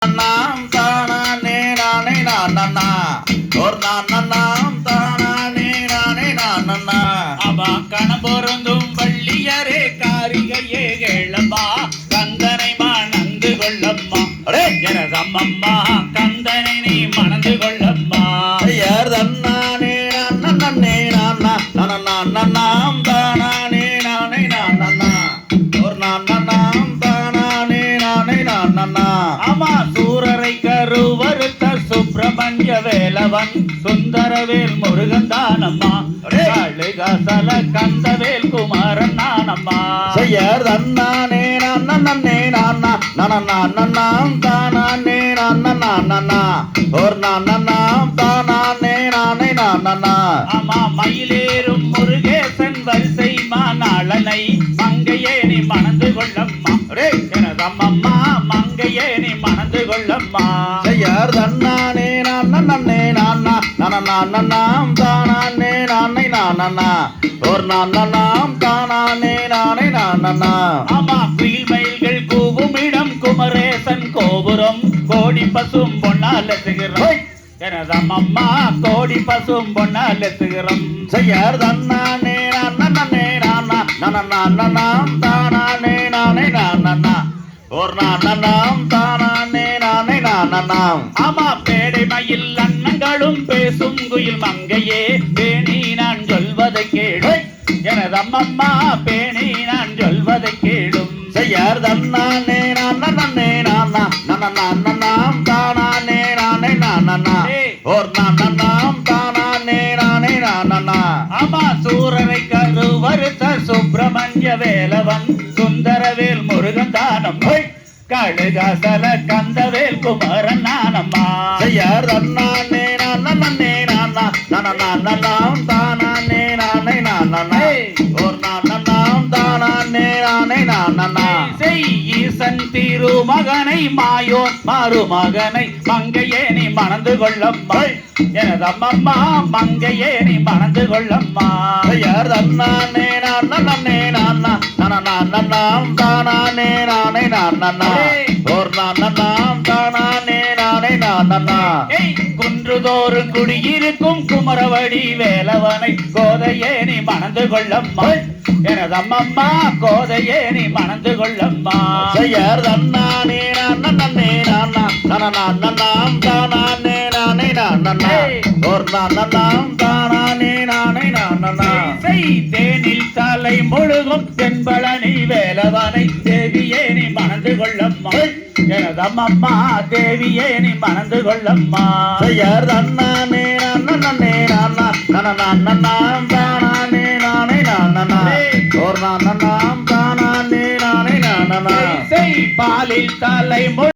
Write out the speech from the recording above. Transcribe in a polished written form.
நாம் தானே நானே நானண்ணா ஒரு நாம் தானே நானே நானண்ணா அவ கணபொருந்தும் வள்ளியரே காரிகையே கேளம்மா கந்தனை மணந்து கொள்ளம்மா ஜனதம்மம்மா கந்தனை நீ மணந்து கொள்ளம்மா யார் தன்னானே நன்னே நானா நாம் தானே நானே நானண்ணா ஒரு நாம் தானே நானே நானண்ணா ஆமா சூரரை கருவறுத்த சுப்பிரமணிய வேலவன் சுந்தரவேல் முருகன் தானம்மா காளிகாசல கந்தவேல் குமாரன் நானம்மா செய்யார் தன்னானே நன்னே நானா நாம் தானே நானா ஒரு நாம் தானே நானே நானா ஆமா மயிலேறும் முருகேசன் வரிசை மாநாளனை மங்கையே நீ மணந்து கொள்ளம்மா எனதம்மம்மா மங்கையே நீ மணந்து கொள்ளம்மா செய்யார் தன்னானே நன்னே நானா நாம் தானே நானே நானா ஒரு நாம் தானே நானே நானா ஆமா குயில் மயில்கள் கூவும் இடம் குமரேசன் கோபுரம் கோடி பசும் பொன்னால சிகரம் எனதம்மம்மா கோடி பசும் பொன்னால சிகரம் செய்யார் தன்னானே நன்னே நானா நாம் தானே நானே நானா ஒரு நாம் தானே நானே நானா ஆமா பேடை மயில் அன்னங்களும் பேசும் குயில் மங்கையே பேணி நான் சொல்வதை கேளு எனதம்மம்மா பேணி நான் சொல்வதை கேளும் செய்யார் தன்னானே நன்னே நானா நாம் தானே நானே நானா ஒரு நாம் தானே நானே நானா ஆமா சூரரை கருவறுத்த சுப்பிரமணிய வேலவன் சுந்தரவேல் முருகன் தானம் காளிகாசல கந்தவேல் குமரன் நானம்மா செய்யார் தன்னானே நன்னே நானா நாம் தானே நானே நானா ஒரு நாம் தானே நானே நானா செய் ஈசன் திருமகனை மாயோன் மருமகனை மங்கையே நீ மணந்து கொள்ளம்மா எனதம்மம்மா மங்கையே நீ மணந்து கொள்ளம்மா செய்யார் தன்னானே நன்னே நானா நாம் தானே நானே நானா ஒரு நாம் தானே நானே நானா குன்றுதோறு குடியிருக்கும் குமரவடி வேலவனை கோதையே நீ மணந்து கொள்ளம்மா எனதம்மம்மா கோதையே நீ மணந்து கொள்ளம்மா செய்யார் தன்னானே நன்னே நானா நாம் தானே நானே நானா ஒரு நாம் தானே நானே நானா தேனில் தலை முழுகும் தென்பழனி வேலவனை தேவியே நீ மணந்து கொள்ளம்மா எனதம்மம்மா தேவியே நீ மணந்து கொள்ளம்மா செய்யார் தன்னானே நன்னே நானா நாம் தானே நானே நானா ஒரு நாம் தானே நானே நானா பாலில் தலை